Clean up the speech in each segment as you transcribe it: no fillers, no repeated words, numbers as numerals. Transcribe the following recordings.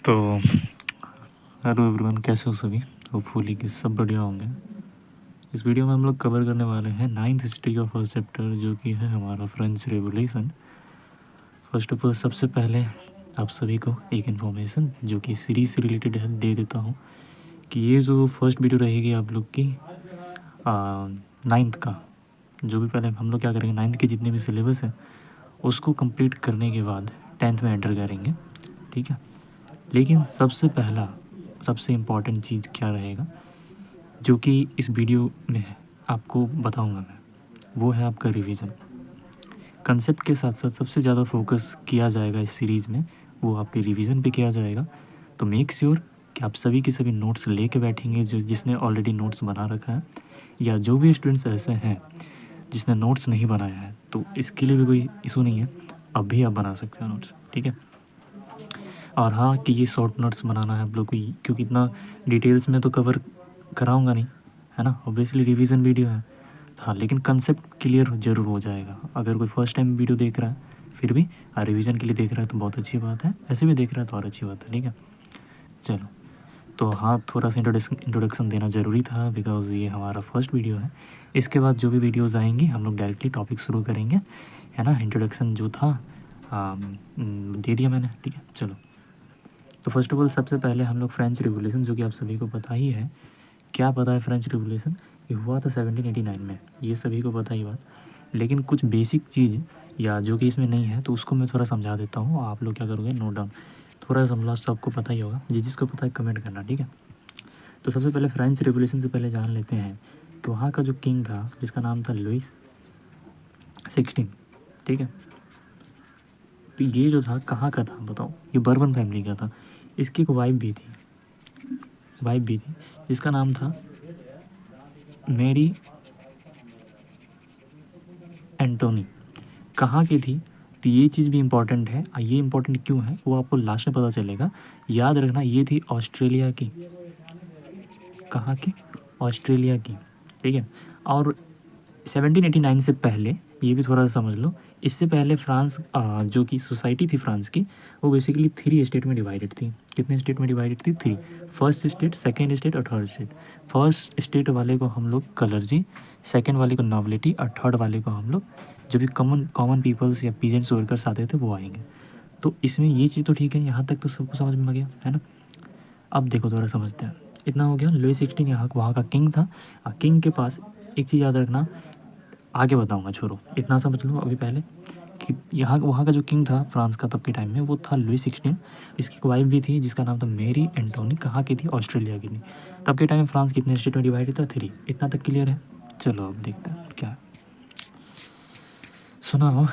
तो hello everyone, कैसे हो सभी। होपफुली कि सब बढ़िया होंगे। इस वीडियो में हम लोग कवर करने वाले हैं 9th हिस्ट्री का फर्स्ट चैप्टर, जो कि है हमारा French revolution. First of all सबसे पहले आप सभी को एक इन्फॉर्मेशन जो कि सीरीज से रिलेटेड है दे देता हूँ कि ये जो फर्स्ट वीडियो रहेगी आप लोग की 9th का, जो भी पहले हम लोग क्या करेंगे 9th के जितने भी सिलेबस हैं उसको कंप्लीट करने के बाद 10th में एंटर करेंगे, ठीक है। लेकिन सबसे पहला सबसे इम्पॉर्टेंट चीज़ क्या रहेगा जो कि इस वीडियो में आपको बताऊंगा मैं, वो है आपका रिवीजन। कंसेप्ट के साथ साथ सबसे ज़्यादा फोकस किया जाएगा इस सीरीज़ में, वो आपके रिवीजन पे किया जाएगा। तो मेक श्योर कि आप सभी के सभी नोट्स लेके बैठेंगे, जो जिसने ऑलरेडी नोट्स बना रखा है, या जो भी स्टूडेंट्स ऐसे हैं जिसने नोट्स नहीं बनाया है, तो इसके लिए भी कोई इशू नहीं है, अब भी आप बना सकते हो नोट्स, ठीक है। और हाँ कि ये शॉर्ट नोट्स बनाना है आप लोग को, क्योंकि इतना डिटेल्स में तो कवर कराऊंगा नहीं, है ना। ऑब्वियसली रिवीजन वीडियो है, हाँ, लेकिन कंसेप्ट क्लियर ज़रूर हो जाएगा। अगर कोई फर्स्ट टाइम वीडियो देख रहा है फिर भी रिवीजन के लिए देख रहा है तो बहुत अच्छी बात है, ऐसे भी देख रहा है तो और अच्छी बात है, ठीक है। चलो, तो हाँ, थोड़ा सा इंट्रोडक्शन देना ज़रूरी था, बिकॉज ये हमारा फर्स्ट वीडियो है। इसके बाद जो भी वीडियोज़ आएंगी हम लोग डायरेक्टली टॉपिक शुरू करेंगे, है ना। इंट्रोडक्शन जो था दे दिया मैंने, ठीक है। चलो, तो फर्स्ट ऑफ ऑल सबसे पहले हम लोग फ्रेंच रिवोल्यूशन, जो कि आप सभी को पता ही है। क्या पता है फ्रेंच रिवोल्यूशन ये हुआ था 1789 में, ये सभी को पता ही बात। लेकिन कुछ बेसिक चीज़ या जो कि इसमें नहीं है तो उसको मैं थोड़ा समझा देता हूँ, आप लोग क्या करोगे नोट डाउन, थोड़ा समझा, सबको पता ही होगा, जिसको पता है कमेंट करना, ठीक है। तो सबसे पहले फ्रेंच रिवोल्यूशन से पहले जान लेते हैं कि वहाँ का जो किंग था जिसका नाम था लुइस 16, ठीक है। तो ये जो था कहाँ का था बताओ, ये बर्बन फैमिली का था। इसकी एक वाइफ भी थी जिसका नाम था मेरी एंटोनी। कहाँ की थी, तो ये चीज़ भी इम्पॉर्टेंट है। ये इम्पॉर्टेंट क्यों है वो आपको लास्ट में पता चलेगा, याद रखना। ये थी ऑस्ट्रेलिया की, कहाँ की, ऑस्ट्रेलिया की, ठीक है। और 1789 से पहले, ये भी थोड़ा सा समझ लो, इससे पहले फ्रांस जो कि सोसाइटी थी फ्रांस की, वो बेसिकली 3 स्टेट में डिवाइडेड थी। कितने स्टेट में डिवाइडेड थी? 3। फर्स्ट स्टेट, सेकेंड स्टेट और थर्ड स्टेट। फर्स्ट स्टेट वाले को हम लोग कलर्जी, सेकेंड वाले को नॉबिलिटी और थर्ड वाले को हम लोग जो भी कॉमन पीपल्स या पीजेंट्स वर्कर्स आते थे वो आएंगे। तो इसमें ये चीज़ तो ठीक है, यहाँ तक तो सबको समझ में आ गया, है ना। अब देखो थोड़ा समझते हैं, इतना हो गया। लुई 16 यहाँ वहाँ का किंग था। किंग के पास एक चीज़ याद रखना, आगे बताऊंगा, छोड़ो, इतना समझ लो अभी पहले कि यहाँ वहाँ का जो किंग था फ्रांस का तब के टाइम में, वो था लुई 16। इसकी एक वाइफ भी थी जिसका नाम था मेरी एंटोनी। कहाँ की थी? ऑस्ट्रेलिया की थी। तब के टाइम में फ्रांस कितने स्टेट में डिवाइडेड था? 3। इतना तक क्लियर है। चलो अब देखते हैं क्या है। सुनाओ,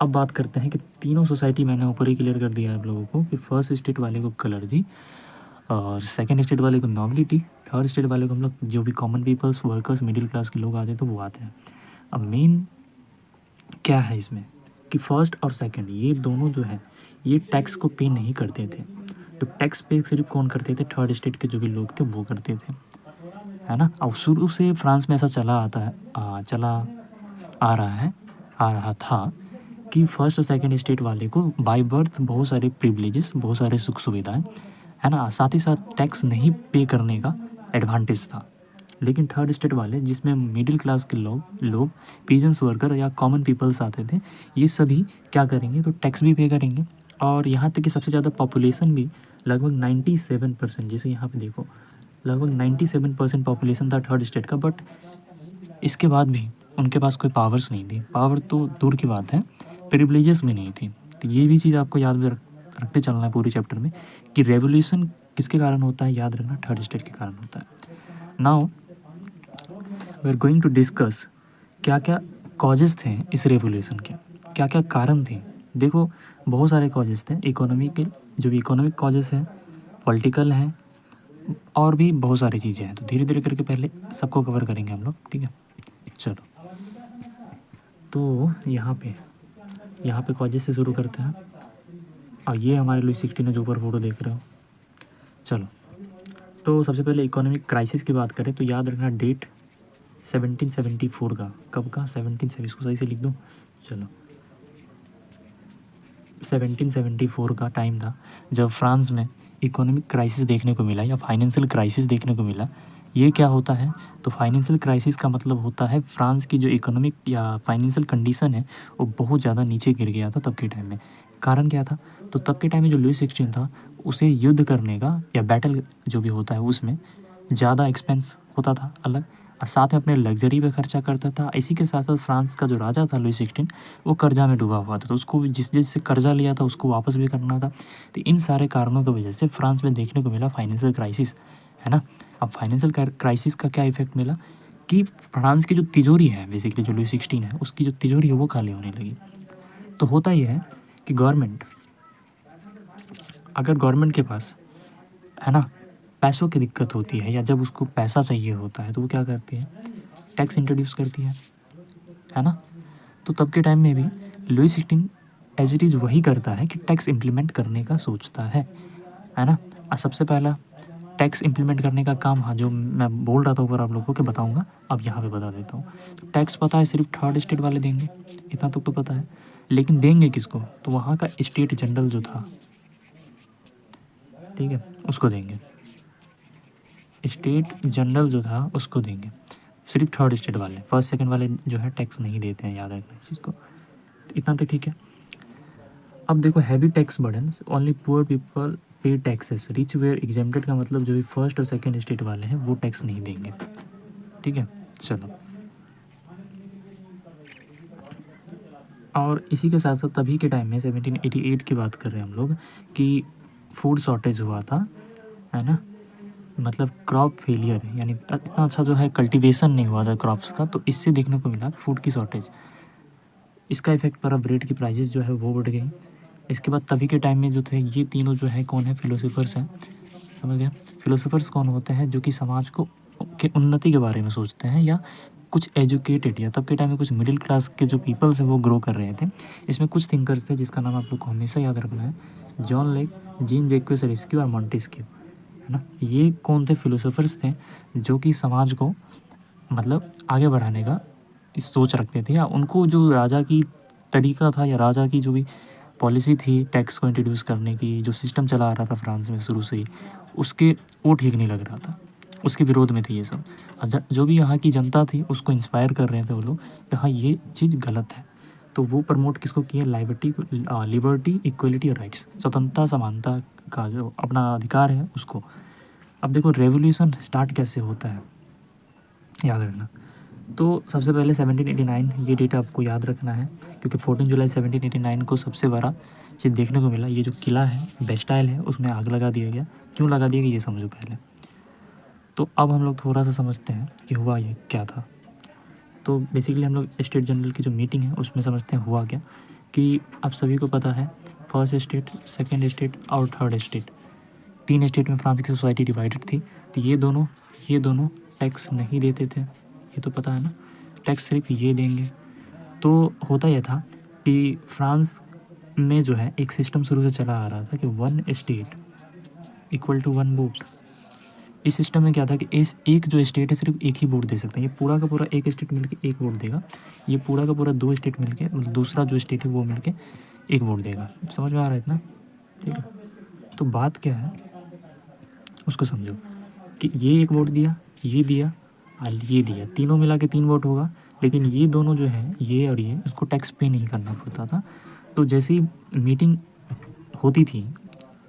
अब बात करते हैं कि तीनों सोसाइटी मैंने ऊपर ही क्लियर कर दिया है आप लोगों को कि फर्स्ट स्टेट वाले को कलर्जी, और सेकेंड स्टेट वाले को नॉबिलिटी, थर्ड स्टेट वाले को हम लोग जो भी common peoples, workers, middle class के लोग आते हैं तो वो आते हैं। अब मेन क्या है इसमें कि फर्स्ट और सेकंड ये दोनों जो है ये टैक्स को पे नहीं करते थे। तो टैक्स पे सिर्फ कौन करते थे? थर्ड स्टेट के जो भी लोग थे वो करते थे, है ना। अब शुरू से फ्रांस में ऐसा चला आ रहा था कि फर्स्ट और सेकंड स्टेट वाले को बाय बर्थ बहुत सारे प्रिविलेजेस, बहुत सारे सुख सुविधाएं, है ना, साथ ही साथ टैक्स नहीं पे करने का एडवांटेज था। लेकिन थर्ड स्टेट वाले जिसमें मिडिल क्लास के लोग पीजेंट्स वर्कर या कॉमन पीपल्स आते थे, ये सभी क्या करेंगे? तो टैक्स भी पे करेंगे। और यहाँ तक कि सबसे ज़्यादा पॉपुलेशन भी लगभग 97%, जैसे यहाँ पे देखो लगभग 97% पॉपुलेशन था थर्ड स्टेट का। बट इसके बाद भी उनके पास कोई पावर्स नहीं थी, पावर तो दूर की बात है, प्रिविलेजेस भी नहीं थी। तो ये भी चीज़ आपको याद में रखते चलना है पूरी चैप्टर में कि रेवोल्यूशन किसके कारण होता है, याद रखना थर्ड स्टेट के कारण होता है। Now we are going to discuss क्या क्या कॉजेज़ थे इस रेवोल्यूशन के, क्या क्या कारण थे। देखो बहुत सारे कॉजेज़ थे, इकोनॉमिकल, जो भी इकोनॉमिक कॉजेज़ हैं, पॉलिटिकल हैं, और भी बहुत सारी चीज़ें हैं। तो धीरे धीरे करके पहले सबको कवर करेंगे हम लोग, ठीक है। चलो, तो यहाँ पे कॉजेज़ से शुरू करते हैं। और ये हमारे लुई 16 है जो ऊपर फोटो देख रहे हो। चलो, तो सबसे पहले इकोनॉमिक क्राइसिस की बात करें तो याद रखना डेट 1774 का। कब का? 1770, इसको सही से लिख दो। चलो, 1774 का टाइम था जब फ्रांस में इकोनॉमिक क्राइसिस देखने को मिला या फाइनेंशियल क्राइसिस देखने को मिला, ये क्या होता है? तो फाइनेंशियल क्राइसिस का मतलब होता है फ्रांस की जो इकोनॉमिक या फाइनेंशियल कंडीशन है वो बहुत ज़्यादा नीचे गिर गया था तब के टाइम में। कारण क्या था? तो तब के टाइम में जो लुई 16 था उसे युद्ध करने का या बैटल जो भी होता है उसमें ज़्यादा एक्सपेंस होता था अलग, और साथ में अपने लग्जरी पे खर्चा करता था। इसी के साथ साथ फ्रांस का जो राजा था लुई 16 वो कर्जा में डूबा हुआ था, तो उसको जिससे कर्जा लिया था उसको वापस भी करना था। तो इन सारे कारणों की वजह से फ्रांस में देखने को मिला फाइनेंशियल क्राइसिस, है ना। अब फाइनेंशियल क्राइसिस का क्या इफेक्ट मिला कि फ्रांस की जो तिजोरी है बेसिकली जो लुई 16 है उसकी जो तिजोरी है वो खाली होने लगी। तो होता यह है कि अगर गवर्नमेंट के पास, है ना, पैसों की दिक्कत होती है या जब उसको पैसा चाहिए होता है तो वो क्या करती है? टैक्स इंट्रोड्यूस करती है ना। तो तब के टाइम में भी लुई 16 एज इट इज़ वही करता है कि टैक्स इम्प्लीमेंट करने का सोचता है ना। और सबसे पहला टैक्स इम्प्लीमेंट करने का काम, हाँ, जो मैं बोल रहा था ऊपर आप लोगों को कि बताऊंगा, अब यहाँ पे बता देता हूँ। तो टैक्स पता है सिर्फ थर्ड स्टेट वाले देंगे, इतना तो पता है, लेकिन देंगे किसको? तो वहाँ का स्टेट जनरल जो था, ठीक है, उसको देंगे। स्टेट जनरल जो था उसको देंगे, सिर्फ थर्ड स्टेट वाले, फर्स्ट सेकंड वाले जो है टैक्स नहीं देते हैं, याद रखना इस चीज़ को। तो इतना तो ठीक है। अब देखो, heavy tax burden only poor people पे टैक्सेस, रिच वेयर एग्जेम्प्टेड का मतलब जो भी फर्स्ट और सेकंड स्टेट वाले हैं वो टैक्स नहीं देंगे, ठीक है। चलो, और इसी के साथ साथ तभी के टाइम में 1788 की बात कर रहे हैं हम लोग कि फूड शॉर्टेज हुआ था, है ना। मतलब क्रॉप फेलियर, यानी इतना अच्छा जो है कल्टीवेशन नहीं हुआ था क्रॉप्स का, तो इससे देखने को मिला फूड की शॉर्टेज। इसका इफेक्ट पड़ा, ब्रेड की प्राइसेस जो है वो बढ़ गई। इसके बाद तभी के टाइम में जो थे ये तीनों जो है कौन है? फिलोसोफर्स हैं, समझ गया। फिलोसोफर्स कौन होते हैं? जो कि समाज को के उन्नति के बारे में सोचते हैं, या कुछ एजुकेटेड, या तब के टाइम में कुछ मिडिल क्लास के जो पीपल्स हैं वो ग्रो कर रहे थे। इसमें कुछ थिंकर्स थे जिसका नाम आप लोग को हमेशा याद रखना है, जॉन लेक, जीन जैक्वेस रेस्क्यू और मॉन्टेस्क्यू, है ना। ये कौन थे? फिलोसोफर्स थे जो कि समाज को मतलब आगे बढ़ाने का इस सोच रखते थे, या उनको जो राजा की तरीका था या राजा की जो भी पॉलिसी थी टैक्स को इंट्रोड्यूस करने की, जो सिस्टम चला आ रहा था फ्रांस में शुरू से ही, उसके वो ठीक नहीं लग रहा था, उसके विरोध में थी ये सब। जो भी यहाँ की जनता थी उसको इंस्पायर कर रहे थे वो लोग कि हाँ ये चीज़ गलत है। तो वो प्रमोट किसको किया? लिबर्टी, इक्वलिटी और राइट्स, स्वतंत्रता समानता का जो अपना अधिकार है उसको। अब देखो रेवोल्यूशन स्टार्ट कैसे होता है, याद रखना। तो सबसे पहले 1789, ये डेट आपको याद रखना है क्योंकि 14 जुलाई 1789 को सबसे बड़ा चीज़ देखने को मिला, ये जो किला है बेस्टाइल है उसमें आग लगा दिया गया। क्यों लगा दिया गया ये समझो पहले। तो अब हम लोग थोड़ा सा समझते हैं कि हुआ ये क्या था। तो बेसिकली हम लोग स्टेट जनरल की जो मीटिंग है उसमें समझते हैं हुआ क्या, कि आप सभी को पता है फर्स्ट स्टेट, सेकेंड स्टेट और थर्ड स्टेट, 3 स्टेट में फ्रांस की सोसाइटी डिवाइडेड थी। तो ये दोनों टैक्स नहीं देते थे, ये तो पता है ना, टैक्स सिर्फ ये देंगे। तो होता यह था कि फ्रांस में जो है एक सिस्टम शुरू से चला आ रहा था कि 1 स्टेट इक्वल टू 1 वोट। इस सिस्टम में क्या था कि इस एक जो स्टेट है सिर्फ एक ही वोट दे सकता है, ये पूरा का पूरा एक स्टेट मिलके एक वोट देगा, ये पूरा का पूरा 2 स्टेट मिलके दूसरा जो स्टेट है वो मिलके एक वोट देगा। समझ में आ रहा है इतना? ठीक है। तो बात क्या है उसको समझो कि ये एक वोट दिया, ये दिया और ये दिया, तीनों मिला के 3 वोट होगा। लेकिन ये दोनों जो है ये और ये, इसको टैक्स पे नहीं करना पड़ता था। तो जैसे ही मीटिंग होती थी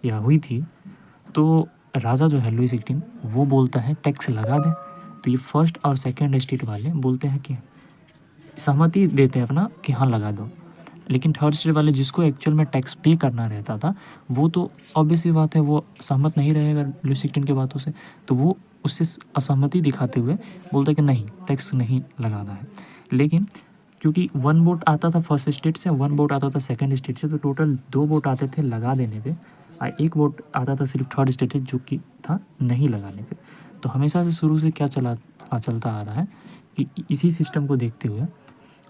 या हुई थी तो राजा जो है लुई 16 वो बोलता है टैक्स लगा दे। तो ये फर्स्ट और सेकंड स्टेट वाले बोलते हैं कि सहमति देते हैं अपना कि हाँ लगा दो। लेकिन थर्ड स्टेट वाले जिसको एक्चुअल में टैक्स पे करना रहता था वो तो ऑब्वियस ही बात है वो सहमत नहीं रहेगा लुई 16 की बातों से। तो वो उससे असहमति दिखाते हुए बोलता है कि नहीं टैक्स नहीं लगाना है। लेकिन क्योंकि 1 वोट आता था फर्स्ट स्टेट से, 1 वोट आता था सेकंड स्टेट से, तो टोटल 2 वोट आते थे लगा देने पे और 1 वोट आता था सिर्फ थर्ड स्टेट से जो कि था नहीं लगाने पे। तो हमेशा से शुरू से क्या चलता आ रहा है कि इसी सिस्टम को देखते हुए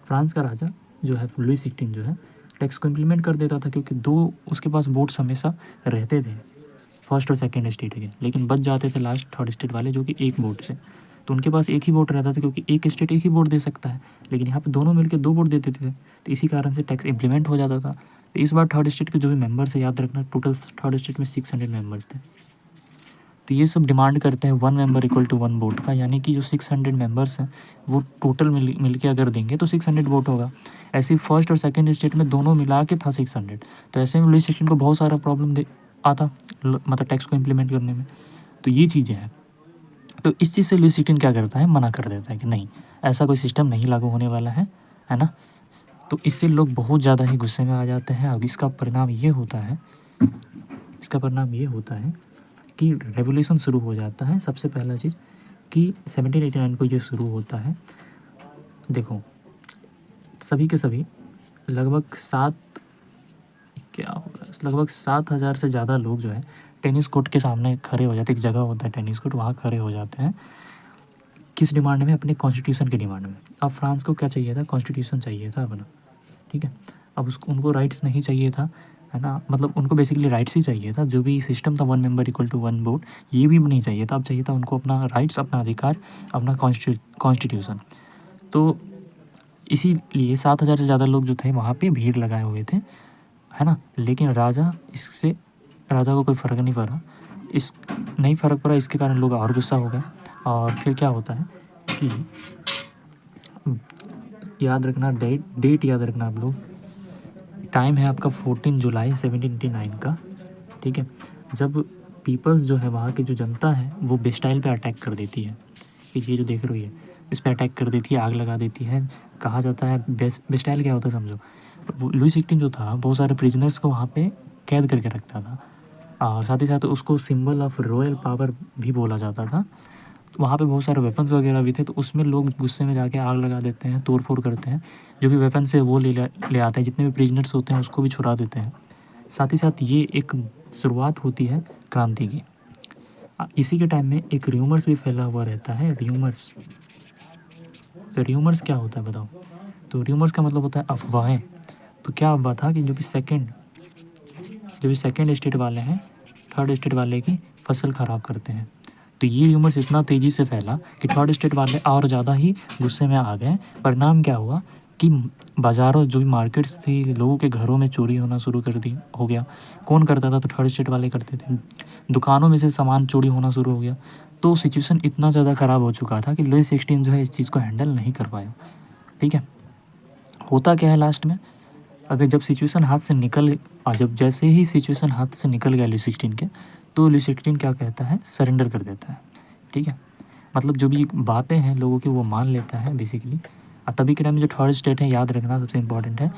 फ्रांस का राजा जो है लुई 16 जो है टैक्स को इम्प्लीमेंट कर देता था, क्योंकि 2 उसके पास वोट्स हमेशा रहते थे फर्स्ट और सेकंड स्टेट के, लेकिन बच जाते थे लास्ट थर्ड स्टेट वाले जो कि 1 वोट से। तो उनके पास एक ही वोट रहता था क्योंकि एक स्टेट एक ही वोट दे सकता है, लेकिन यहाँ पे दोनों मिलकर 2 वोट देते थे। तो इसी कारण से टैक्स इम्प्लीमेंट हो जाता था। तो इस बार थर्ड स्टेट के जो भी मेंबर्स है, याद रखना टोटल थर्ड स्टेट में 600 मेंबर्स थे। तो ये सब डिमांड करते हैं 1 मेंबर इक्वल टू 1 वोट का, यानी कि जो 600 मेंबर्स हैं वो टोटल मिल के अगर देंगे तो 600 वोट होगा। ऐसे ही फर्स्ट और सेकंड स्टेट में दोनों मिला के था 600। तो ऐसे में लुईस सिक्सटीन को बहुत सारा प्रॉब्लम आता मतलब टैक्स को इम्प्लीमेंट करने में। तो ये चीज़ें हैं। तो इस चीज़ से लुईस सिक्सटीन क्या करता है, मना कर देता है कि नहीं, ऐसा कोई सिस्टम नहीं लागू होने वाला है ना। तो इससे लोग बहुत ज़्यादा ही गुस्से में आ जाते हैं। अब इसका परिणाम ये होता है कि रेवोल्यूशन शुरू हो जाता है। सबसे पहला चीज़ कि 1789 को ये शुरू होता है। देखो सभी के सभी लगभग 7,000 से ज़्यादा लोग जो है टेनिस कोर्ट के सामने खड़े हो जाते हैं। एक जगह होता है टेनिस कोर्ट, वहाँ खड़े हो जाते हैं। किस डिमांड में, अपने कॉन्स्टिट्यूशन की डिमांड में। अब फ्रांस को क्या चाहिए था, कॉन्स्टिट्यूशन चाहिए था अपना, ठीक है। अब उनको राइट्स नहीं चाहिए था, है ना, मतलब उनको बेसिकली राइट्स ही चाहिए था। जो भी सिस्टम था 1 मेंबर इक्वल टू 1 वोट, ये भी नहीं चाहिए था। अब चाहिए था उनको अपना राइट्स, अपना अधिकार, अपना कॉन्स्टिट्यूशन। तो इसीलिए 7,000 से ज़्यादा लोग जो थे वहाँ पे भीड़ लगाए हुए थे, है ना। लेकिन राजा को कोई फ़र्क नहीं पड़ा, नहीं फ़र्क पड़ा। इसके कारण लोग और गुस्सा हो गए। और फिर क्या होता है कि याद रखना, डेट याद रखना आप लोग। टाइम है आपका 14 जुलाई 1789 का, ठीक है। जब पीपल्स जो है, वहाँ की जो जनता है, वो बेस्टाइल पे अटैक कर देती है। ये जो देख रही है, इस पर अटैक कर देती है, आग लगा देती है। कहा जाता है बेस्टाइल क्या होता है समझो। लुईस सिक्सटीन जो था बहुत सारे प्रिजनर्स को वहाँ पे कैद करके रखता था, और साथ ही साथ उसको सिंबल ऑफ रॉयल पावर भी बोला जाता था। तो वहाँ पे बहुत सारे वेपन्स वगैरह भी थे। तो उसमें लोग गुस्से में जाके आग लगा देते हैं, तोड़ फोड़ करते हैं। जो भी वेपन्स है वो ले आते हैं, जितने भी प्रिजनर्स होते हैं उसको भी छुड़ा देते हैं। साथ ही साथ ये एक शुरुआत होती है क्रांति की। इसी के टाइम में एक र्यूमर्स भी फैला हुआ रहता है, र्यूमर्स। तो र्यूमर्स क्या होता है बताओ। तो र्यूमर्स का मतलब होता है अफवाहें। तो क्या अफवाह था कि जो भी सेकंड स्टेट वाले हैं, थर्ड स्टेट वाले की फसल ख़राब करते हैं। तो ये र्यूमर्स इतना तेज़ी से फैला कि थर्ड स्टेट वाले और ज़्यादा ही गुस्से में आ गए। परिणाम क्या हुआ कि बाज़ारों, जो भी मार्केट्स थी, लोगों के घरों में चोरी होना शुरू हो गया। कौन करता था, तो थर्ड स्टेट वाले करते थे। दुकानों में से सामान चोरी होना शुरू हो गया। तो सिचुएशन इतना ज़्यादा ख़राब हो चुका था कि लुईस सिक्सटीन जो है इस चीज़ को हैंडल नहीं कर पाया, ठीक है। होता क्या है लास्ट में, अगर जब सिचुएशन हाथ से निकल जब जैसे ही सिचुएशन हाथ से निकल गया लुईस सिक्सटीन के, तो लुईस सिक्सटीन क्या कहता है, सरेंडर कर देता है, ठीक है। मतलब जो भी बातें हैं लोगों की वो मान लेता है बेसिकली। और तभी के टाइम में जो थर्ड स्टेट है, याद रखना सबसे इंपॉर्टेंट है,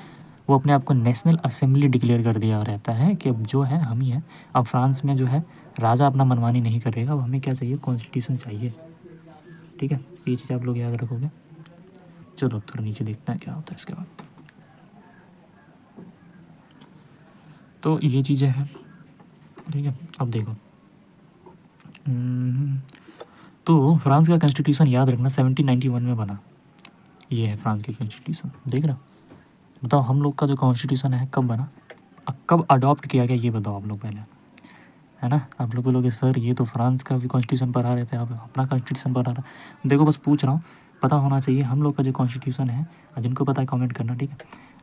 वो अपने आप को नेशनल असेंबली डिक्लेयर कर दिया रहता है कि अब जो है हम ही हैं। अब फ्रांस में जो है राजा अपना मनमानी नहीं करेगा, अब हमें क्या चाहिए, कॉन्स्टिट्यूशन चाहिए, ठीक है। ये चीज़ आप लोग याद रखोगे। चलो थोड़ा नीचे देखते हैं क्या होता है इसके बाद। तो ये चीज़ें हैं, ठीक है। अब देखो, तो फ्रांस का कॉन्स्टिट्यूशन याद रखना 1791 में बना। ये है फ्रांस की कॉन्स्टिट्यूशन, देख रहा। बताओ हम लोग का जो कॉन्स्टिट्यूशन है कब बना, कब अडॉप्ट किया गया, ये बताओ आप लोग पहले, है ना। आप लोग बोलोगे सर ये तो फ्रांस का भी कॉन्स्टिट्यूशन पढ़ा रहे थे, आप अपना कॉन्स्टिट्यूशन पढ़ा रहा। देखो बस पूछ रहा हूँ, पता होना चाहिए हम लोग का जो कॉन्स्टिट्यूशन है। जिनको पता है कमेंट करना, ठीक है।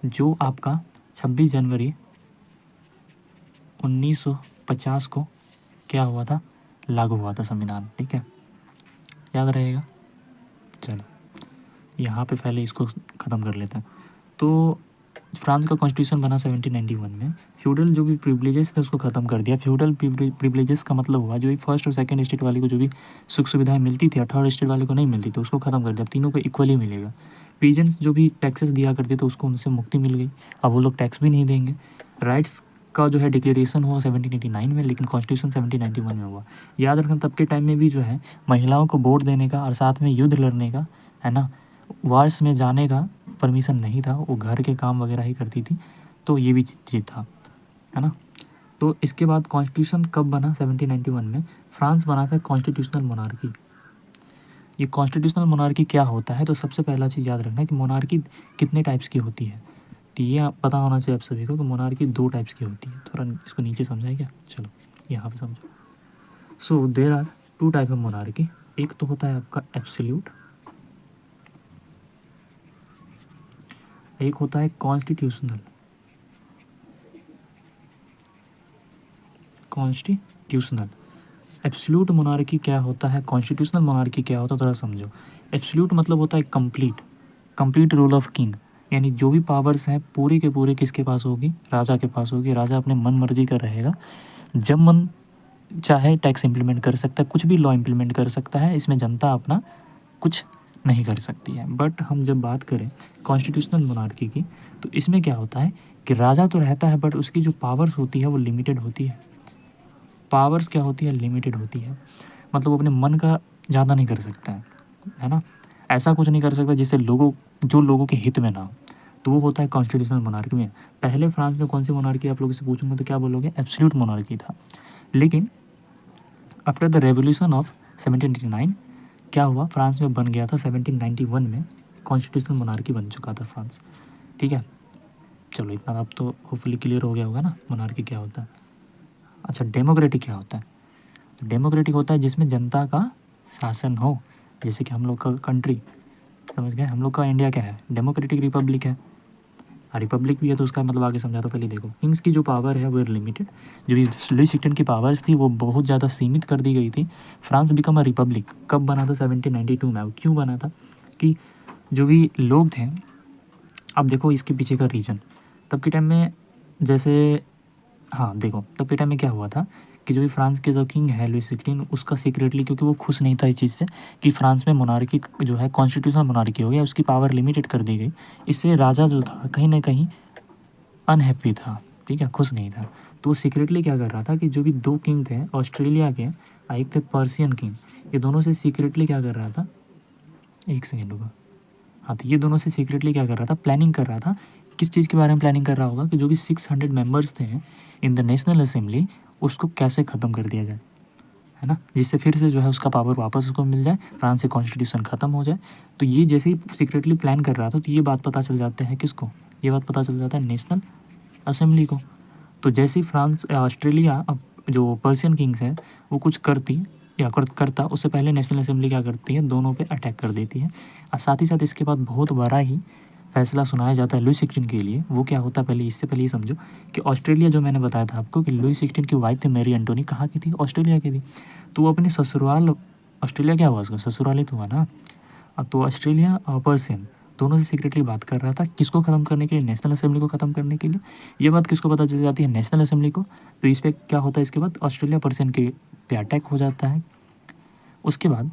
जो आपका 26 जनवरी 1950 को क्या हुआ था, लागू हुआ था संविधान, ठीक है, याद रहेगा। चलो यहाँ पे पहले इसको ख़त्म कर लेते हैं। तो फ्रांस का कॉन्स्टिट्यूशन बना 1791 में। फ्यूडल जो भी प्रिविलेजेस थे उसको ख़त्म कर दिया। फ्यूडल प्रिविलेजेस का मतलब हुआ जो भी फर्स्ट और सेकंड स्टेट वाले को जो भी सुख सुविधाएं मिलती थी, थर्ड स्टेट वाले को नहीं मिलती, तो उसको ख़त्म कर दिया। तीनों को इक्वली मिलेगा। पीजेंट्स जो भी टैक्सेस दिया करते थे उसको उनसे मुक्ति मिल गई, अब वो लोग टैक्स भी नहीं देंगे। राइट्स का जो है डिक्लेरेशन हुआ 1789 में, लेकिन कॉन्स्टिट्यूशन 1791 में हुआ। याद रखना तब के टाइम में भी जो है महिलाओं को वोट देने का और साथ में युद्ध लड़ने का, है ना, वार्स में जाने का परमिशन नहीं था। वो घर के काम वगैरह ही करती थी। तो ये भी चीज़ था, है ना। तो इसके बाद कॉन्स्टिट्यूशन कब बना, 1791 में। फ्रांस बना था कॉन्स्टिट्यूशनल मोनार्की। ये कॉन्स्टिट्यूशनल मोनार्की क्या होता है, तो सबसे पहला चीज़ याद रखना है कि मोनार्की कितने टाइप्स की होती है। तो ये आप पता होना चाहिए आप सभी को कि मोनार्की 2 टाइप्स की होती है। थोड़ा इसको नीचे समझाए क्या, चलो यहाँ पे समझो। So there are 2 type of monarchy. एक तो होता है आपका एब्सोल्यूट, एक होता है कॉन्स्टिट्यूशनल। कॉन्स्टिट्यूशनल। एब्सोल्यूट मोनार्की क्या होता है, कॉन्स्टिट्यूशनल मोनार्की क्या होता है, थोड़ा समझो। एब्सोल्यूट मतलब होता है कंप्लीट रूल ऑफ किंग, यानी जो भी पावर्स हैं पूरे के पूरे किसके पास होगी, राजा के पास होगी। राजा अपने मन मर्जी का रहेगा, जब मन चाहे टैक्स इम्प्लीमेंट कर सकता है, कुछ भी लॉ इम्प्लीमेंट कर सकता है, इसमें जनता अपना कुछ नहीं कर सकती है। बट हम जब बात करें कॉन्स्टिट्यूशनल मोनार्की की, तो इसमें क्या होता है कि राजा तो रहता है बट उसकी जो पावर्स होती है वो लिमिटेड होती है। पावर्स क्या होती है, लिमिटेड होती है, मतलब वो अपने मन का ज़्यादा नहीं कर सकता है ना। ऐसा कुछ नहीं कर सकता जिससे लोगों के हित में ना हो, तो वो होता है कॉन्स्टिट्यूशनल मोनार्की में। पहले फ्रांस में कौन सी मोनार्की आप लोगों से पूछूंगा तो क्या बोलोगे, एब्सोल्यूट मोनार्की था। लेकिन आफ्टर द रेवोल्यूशन ऑफ 1789 क्या हुआ, फ्रांस में बन गया था 1791 में कॉन्स्टिट्यूशनल मोनार्की बन चुका था फ्रांस। ठीक है, चलो इतना अब तो होपफुली क्लियर हो गया होगा ना मोनार्की क्या होता है। अच्छा, डेमोक्रेटिक क्या होता है, तो डेमोक्रेटिक होता है जिसमें जनता का शासन हो, जैसे कि हम लोग का कंट्री, समझ गए, हम लोग का इंडिया क्या है, डेमोक्रेटिक रिपब्लिक है। रिपब्लिक भी है तो उसका मतलब आगे समझा। तो पहले देखो, किंग्स की जो पावर है वो लिमिटेड, जो भी लुई सिक्सटीन की पावर्स थी वो बहुत ज़्यादा सीमित कर दी गई थी। फ्रांस बिकम अ रिपब्लिक कब बना था, 1792 में। क्यों बना था कि जो भी लोग थे, अब देखो इसके पीछे का रीज़न, तब के टाइम में जैसे, हाँ देखो तब के टाइम में क्या हुआ था कि जो भी फ्रांस के जो किंग है लुई सिक्सटीन, उसका सीक्रेटली, क्योंकि वो खुश नहीं था इस चीज़ से कि फ्रांस में मोनार्की जो है कॉन्स्टिट्यूशनल मोनार्की हो गया, उसकी पावर लिमिटेड कर दी गई। इससे राजा जो था कहीं ना कहीं अनहैप्पी था, ठीक है, खुश नहीं था। तो वो सीक्रेटली क्या कर रहा था कि जो भी दो किंग थे ऑस्ट्रेलिया के, एक थे पर्सियन किंग, ये दोनों से सीक्रेटली क्या कर रहा था, एक सेकेंड होगा, हाँ, तो ये दोनों से सीक्रेटली क्या कर रहा था, प्लानिंग कर रहा था। किस चीज़ के बारे में प्लानिंग कर रहा होगा कि जो भी 600 मेंबर्स थे इन द नेशनल असेंबली, उसको कैसे ख़त्म कर दिया जाए, है ना, जिससे फिर से जो है उसका पावर वापस उसको मिल जाए, फ्रांस से कॉन्स्टिट्यूशन ख़त्म हो जाए। तो ये जैसे ही सीक्रेटली प्लान कर रहा था, तो ये बात पता चल जाते हैं किसको, ये बात पता चल जाता है नेशनल असेंबली को। तो जैसे ही फ्रांस ऑस्ट्रेलिया, अब जो पर्शियन किंग्स है वो कुछ करती या करता, उससे पहले नेशनल असेंबली क्या करती है, दोनों पे अटैक कर देती है। और साथ ही साथ इसके बाद बहुत बड़ा ही फैसला सुनाया जाता है लुई सिक्सटीन के लिए। वो क्या होता है, पहले इससे पहले ये समझो कि ऑस्ट्रेलिया, जो मैंने बताया था आपको कि लुई सिक्सटीन की वाइफ थी मैरी एंटोनी, कहाँ की थी, ऑस्ट्रेलिया की थी। तो वो अपने ससुराल, ऑस्ट्रेलिया क्या हुआ उसका ससुराल ही तो हुआ ना। अब तो ऑस्ट्रेलिया और पर्शियन दोनों से सीक्रेटली बात कर रहा था, किसको ख़त्म करने के लिए, नेशनल असेंबली को ख़त्म करने के लिए। ये बात किसको पता चल जाती है, नेशनल असेंबली को। तो इस पर क्या होता है, इसके बाद ऑस्ट्रेलिया पर्शियन के पे अटैक हो जाता है। उसके बाद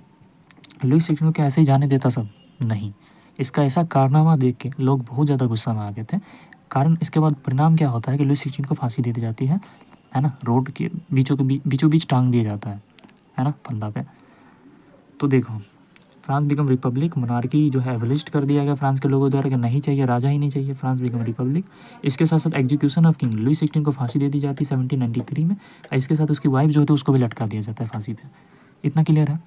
लुई सिक्सटीन को क्या ऐसे ही जाने देता सब, नहीं, इसका ऐसा कारनामा देख के लोग बहुत ज़्यादा गुस्सा में आ गए थे। कारण इसके बाद परिणाम क्या होता है कि लुई सिक्सटीन को फांसी दे दी जाती है ना, रोड के बीचों बीच टांग दिया जाता है ना, फंदा पे। तो देखो, फ्रांस बिकम रिपब्लिक, मोनार्की जो है एबलिस्ट कर दिया गया फ्रांस के लोगों द्वारा कि नहीं चाहिए, राजा ही नहीं चाहिए, फ्रांस बिकम रिपब्लिक। इसके साथ साथ execution of king, Louis sixteen को फांसी दे दी जाती है 1793 में। और इसके साथ उसकी वाइफ जो होती है उसको भी लटका दिया जाता है फांसी पे। इतना क्लियर है।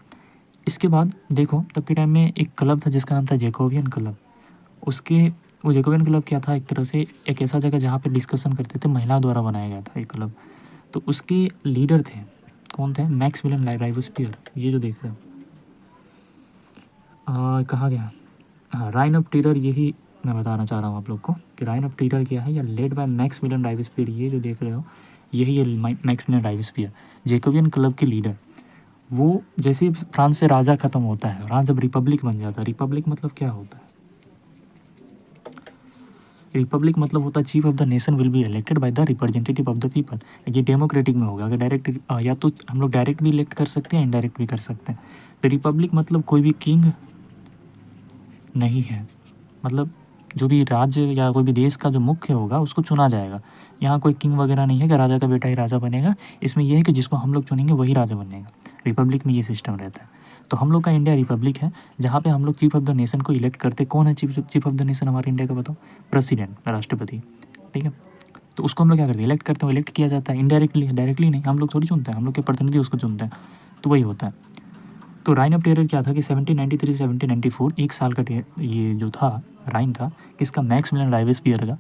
इसके बाद देखो, तब के टाइम में एक क्लब था जिसका नाम था जैकोबियन क्लब। उसके वो जैकोबियन क्लब क्या था, एक तरह से एक ऐसा जगह जहाँ पे डिस्कशन करते थे, महिला द्वारा बनाया गया था एक क्लब। तो उसके लीडर थे, कौन थे, मैक्समिलियन राइबेस्पियर, ये जो देख रहे हो, कहाँ गया, हाँ, राइन ऑफ टेरर, यही मैं बताना चाह रहा हूँ आप लोग को कि राइन ऑफ टेरर क्या है, या लेड बाय मैक्समिलियन राइबेस्पियर, ये जो देख रहे हो यही है मैक्समिलियन राइबेस्पियर, जैकोबियन क्लब के लीडर। वो जैसे ही फ्रांस से राजा ख़त्म होता है, फ्रांस जब रिपब्लिक बन जाता है, रिपब्लिक मतलब क्या होता है, रिपब्लिक मतलब होता है chief of the nation will be elected by the representative of the people. ये डेमोक्रेटिक में होगा, अगर डायरेक्ट या तो हम लोग डायरेक्ट भी इलेक्ट कर सकते हैं, इनडायरेक्ट भी कर सकते हैं। तो रिपब्लिक मतलब कोई भी किंग नहीं है, मतलब जो भी राज्य या कोई भी देश का जो मुख्य होगा उसको चुना जाएगा। यहाँ कोई किंग वगैरह नहीं है कि राजा का बेटा ही राजा बनेगा। इसमें यह है कि जिसको हम लोग चुनेंगे वही राजा बनेगा। रिपब्लिक में ये सिस्टम रहता है। तो हम लोग का इंडिया रिपब्लिक है, जहाँ पे हम लोग चीफ ऑफ द नेशन को इलेक्ट करते। कौन है चीफ ऑफ द नेशन हमारे इंडिया का, बताओ, प्रेसिडेंट, राष्ट्रपति, ठीक है। तो उसको हम लोग क्या करते हैं, इलेक्ट करते हैं, इलेक्ट किया जाता है इनडायरेक्टली, डायरेक्टली नहीं, हम लोग थोड़ी चुनते हैं, हम लोग के प्रतिनिधि उसको चुनते हैं। तो वही होता है। तो राइन ऑफ टेरर क्या था कि 1793 से 1794 एक साल का ये जो था राइन था किसका, मैक्समिलियन राइबेस्पियर का।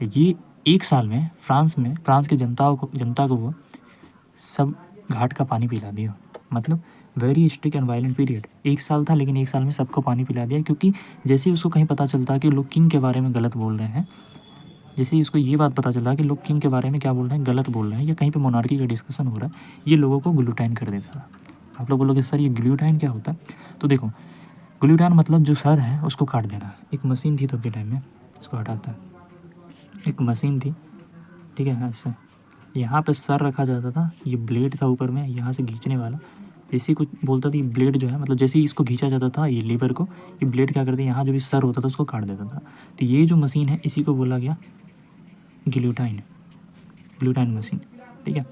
ये एक साल में फ्रांस की जनता को वो सब घाट का पानी पिला दिया। मतलब very strict and violent period, एक साल था, लेकिन एक साल में सबको पानी पिला दिया। क्योंकि जैसे ही उसको कहीं पता चलता कि लोग किंग के बारे में गलत बोल रहे हैं, जैसे ही इसको ये बात पता चला कि लोग किंग के बारे में क्या बोल रहे हैं, गलत बोल रहे हैं, या कहीं पे मोनार्की का डिस्कशन हो रहा है, ये लोगों को ग्लूटाइन कर देता था। आप लोग बोलोगे सर ये ग्लूटाइन क्या होता है? तो देखो, ग्लूटाइन मतलब जो सर है उसको काट देना। एक मशीन थी तब के टाइम में, इसको हटाता है, एक मशीन थी, ठीक है, ऐसे यहाँ पे सर रखा जाता था, ये ब्लेड था ऊपर में, यहाँ से खींचने वाला, जैसे ही कुछ बोलता था ये ब्लेड जो है, मतलब जैसे ही इसको खींचा जाता था ये लीवर को, ये ब्लेड क्या करती है, यहाँ जो भी सर होता था उसको काट देता था। तो ये जो मशीन है इसी को बोला गया ग्लूटाइन, ग्लूटाइन मशीन, ठीक है।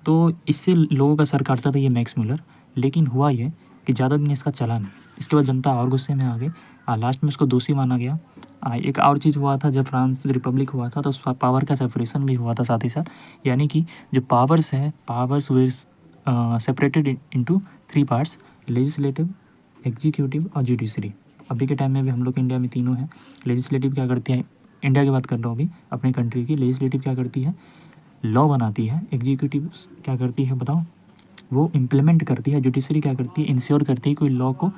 तो इससे लोगों का सर काटता था ये मैक्स मुलर। लेकिन हुआ ये कि ज़्यादा दिन इसका चला नहीं, इसके बाद जनता और गुस्से में आ गई, लास्ट में इसको दोषी माना गया। एक और चीज़ हुआ था, जब फ्रांस रिपब्लिक हुआ था तो उस पावर का सेपरेशन भी हुआ था साथ ही साथ, यानी कि जो पावर्स है, पावर्स वे separated into 3 parts, legislative, executive और जुडिशरी। अभी के टाइम में भी हम लोग इंडिया में तीनों हैं। लेजिस्लेटिव क्या करती है, इंडिया की बात कर रहा हूँ अभी, अपनी कंट्री की। लेजिस्लेटिव क्या करती है, लॉ बनाती है। एग्जीक्यूटिव क्या करती है बताओ, वो इम्प्लीमेंट करती है। जुडिशरी क्या करती है, इंश्योर करती है कोई लॉ को,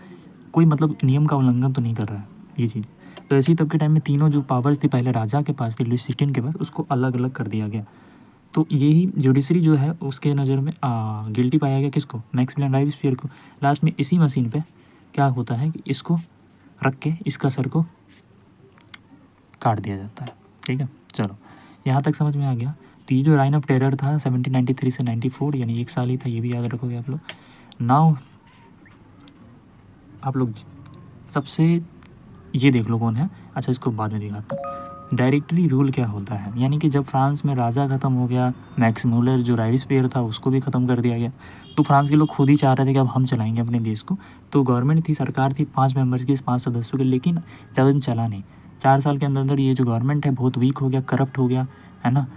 कोई मतलब नियम का उल्लंघन तो नहीं कर रहा है, ये चीज़। तो ऐसे ही तब के टाइम में तीनों जो पावर्स थी, पहले राजा के पास थी, लुई 16 के पास, उसको अलग अलग कर दिया गया। तो यही जुडिशरी जो है उसके नज़र में गिल्टी पाया गया, किसको, मैक्सिमिलियन रॉबेस्पियर को। लास्ट में इसी मशीन पे क्या होता है कि इसको रख के इसका सर को काट दिया जाता है, ठीक है। चलो यहाँ तक समझ में आ गया। तो ये जो राइन ऑफ टेरर था 1793 से 94, यानी 1 साल ही था, ये भी याद रखोगे आप लोग। नाउ आप लोग सबसे ये देख लो कौन है, अच्छा इसको बाद में दिखाता हूँ। डायरेक्टरी रूल क्या होता है, यानी कि जब फ्रांस में राजा ख़त्म हो गया, मैक्स मुलर जो रॉबेस्पियर था उसको भी ख़त्म कर दिया गया, तो फ्रांस के लोग खुद ही चाह रहे थे कि अब हम चलाएंगे अपने देश को। तो गवर्नमेंट थी, सरकार थी 5 मेंबर्स की, 5 सदस्यों की, लेकिन ज़्यादा दिन चला नहीं। 4 साल के अंदर अंदर ये जो गवर्नमेंट है बहुत वीक हो गया, करप्ट हो गया, है ना।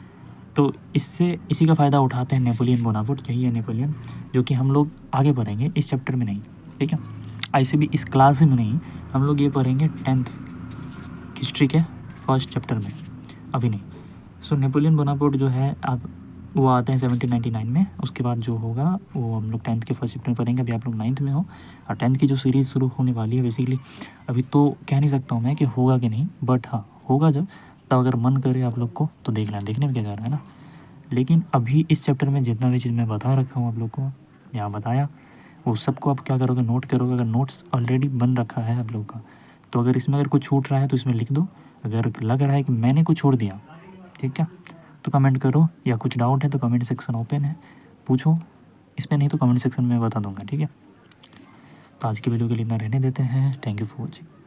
तो इससे इसी का फ़ायदा उठाते हैं नेपोलियन बोनापार्ट, यही है नेपोलियन, जो कि हम लोग आगे पढ़ेंगे इस चैप्टर में नहीं, ठीक है। ऐसे भी इस क्लास में नहीं, हम लोग ये पढ़ेंगे 10th हिस्ट्री के फर्स्ट चैप्टर में, अभी नहीं। सो नेपोलियन बोनापार्ट जो है वो आते हैं 1799 में। उसके बाद जो होगा वो हम लोग 10th के फर्स्ट चैप्टर में पढ़ेंगे। अभी आप लोग 9th में हो, और 10th की जो सीरीज़ शुरू होने वाली है बेसिकली, अभी तो कह नहीं सकता हूँ मैं कि होगा कि नहीं, बट हाँ होगा जब, तब अगर मन करे आप लोग को तो देख लेना, देखने में क्या जा रहा है ना। लेकिन अभी इस चैप्टर में जितना भी चीज़ मैं बता रखा हूँ आप लोग को, या बताया, वो सबको आप क्या करोगे, नोट करोगे। अगर नोट्स ऑलरेडी बन रखा है आप लोग का, तो अगर इसमें अगर कुछ छूट रहा है तो इसमें लिख दो। अगर लग रहा है कि मैंने कुछ छोड़ दिया, ठीक है, तो कमेंट करो, या कुछ डाउट है तो कमेंट सेक्शन ओपन है, पूछो। इसमें नहीं तो कमेंट सेक्शन में बता दूंगा, ठीक है। तो आज की वीडियो के लिए इतना रहने देते हैं। Thank you for watching.